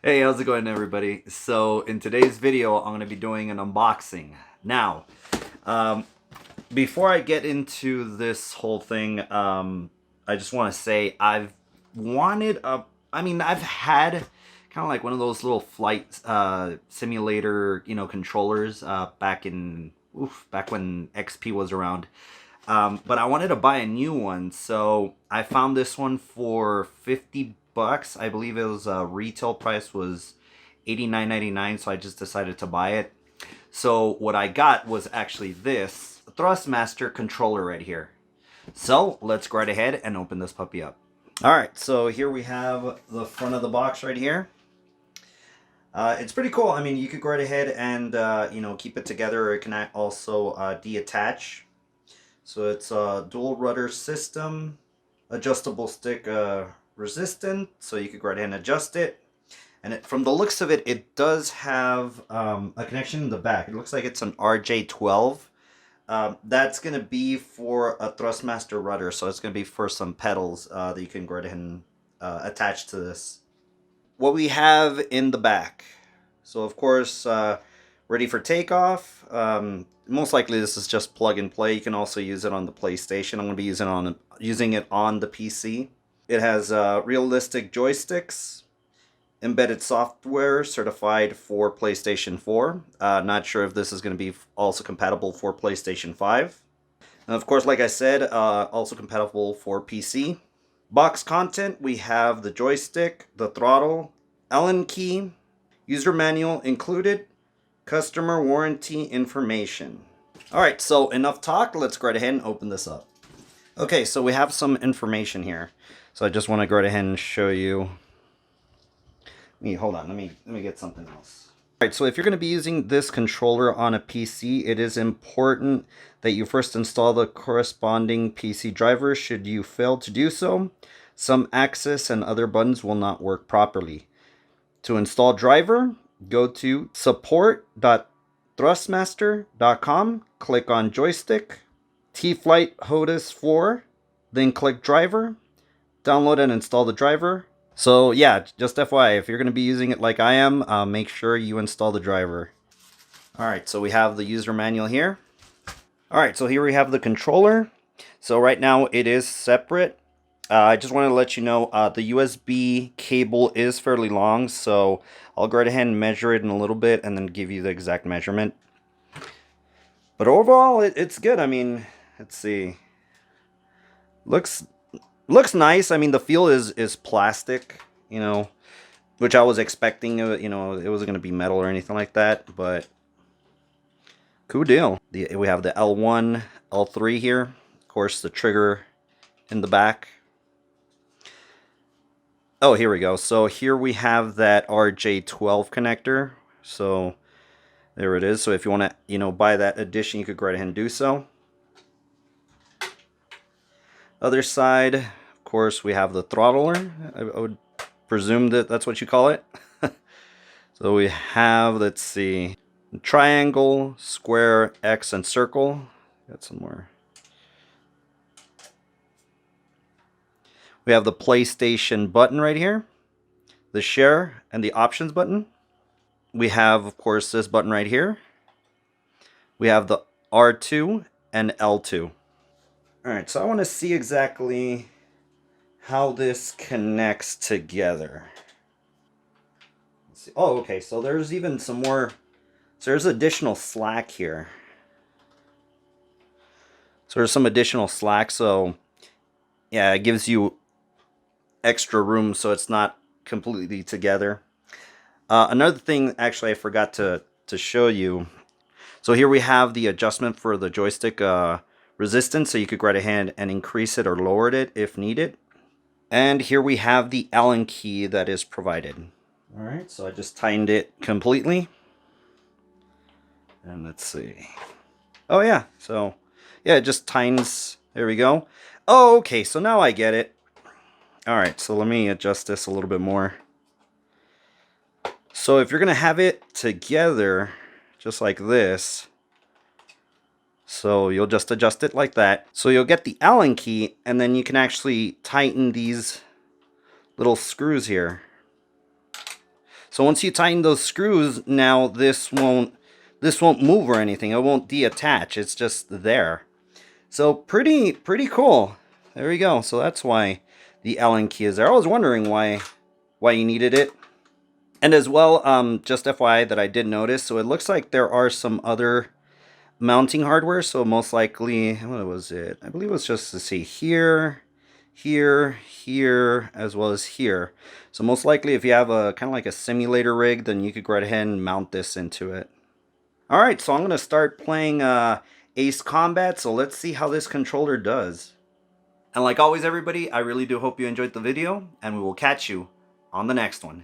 Hey, how's it going, everybody? So in today's video, I'm going to be doing an unboxing. Now, um, before I get into this whole thing, I just want to say I've wanted a, I've had kind of like one of those little flight simulator, controllers back when XP was around. But I wanted to buy a new one, so I found this one for $50. I believe it was retail price was $89.99, so I just decided to buy it. So what I got was actually this Thrustmaster controller right here. So let's go right ahead and open this puppy up. All right, so here we have the front of the box right here. It's pretty cool. I mean, you could go right ahead and keep it together, or it can also detach. So it's a dual rudder system, adjustable stick resistant, so you could go right ahead and adjust it. And from the looks of it, it does have a connection in the back. It looks like it's an RJ12. That's going to be for a Thrustmaster rudder, so it's going to be for some pedals that you can go ahead and attach to this. What we have in the back. So of course, ready for takeoff. Most likely this is just plug and play. You can also use it on the PlayStation. I'm going to be using it on the PC. It has realistic joysticks, embedded software certified for PlayStation 4. Not sure if this is going to be also compatible for PlayStation 5. And of course, like I said, also compatible for PC. Box content, we have the joystick, the throttle, Allen key, user manual included, customer warranty information. Alright, so enough talk, let's go right ahead and open this up. Okay, so we have some information here. So I just want to go right ahead and show you. Hold on, let me get something else. Alright, so if you're going to be using this controller on a PC, it is important that you first install the corresponding PC driver. Should you fail to do so, some access and other buttons will not work properly. To install driver, go to support.thrustmaster.com, click on Joystick, T.Flight Hotas 4, then click driver, download and install the driver. So yeah, just FYI, if you're going to be using it like I am, make sure you install the driver. Alright, so we have the user manual here. Alright, so here we have the controller. So right now it is separate. I just want to let you know the USB cable is fairly long, so I'll go right ahead and measure it in a little bit and then give you the exact measurement. But overall, it's good. I mean, let's see. Looks nice. I mean, the feel is plastic, which I was expecting. It wasn't going to be metal or anything like that, but cool deal. We have the L1, L3 here. Of course, the trigger in the back. Oh, here we go. So here we have that RJ12 connector. So there it is. So if you want to, buy that addition, you could go right ahead and do so. Other side, of course, we have the throttler. I would presume that that's what you call it. So we have, let's see, triangle, square, X, and circle. Got some more. We have the PlayStation button right here, the share, and the options button. We have, of course, this button right here. We have the R2 and L2. Alright, so I want to see exactly how this connects together. Let's see. Oh, okay, so there's even some more. So there's additional slack here. So there's some additional slack, so yeah, it gives you extra room so it's not completely together. Another thing, actually, I forgot to show you. So here we have the adjustment for the joystick resistance, so you could go right ahead and increase it or lower it if needed. And here we have the Allen key that is provided. Alright, so I just tightened it completely. And let's see. Oh yeah, so yeah, it just tightens. There we go. Oh, okay, so now I get it. Alright, so let me adjust this a little bit more. So if you're going to have it together, just like this, so you'll just adjust it like that. So you'll get the Allen key, and then you can actually tighten these little screws here. So once you tighten those screws, now this won't move or anything. It won't deattach. It's just there. So pretty cool. There we go. So that's why the Allen key is there. I was wondering why you needed it. And as well, just FYI that I did notice, so it looks like there are some other mounting hardware. So most likely, what was it? I believe it was just to see here, here, here, as well as here. So most likely if you have a kind of like a simulator rig, then you could go right ahead and mount this into it. All right, so I'm going to start playing Ace Combat. So let's see how this controller does. And like always, everybody, I really do hope you enjoyed the video, and we will catch you on the next one.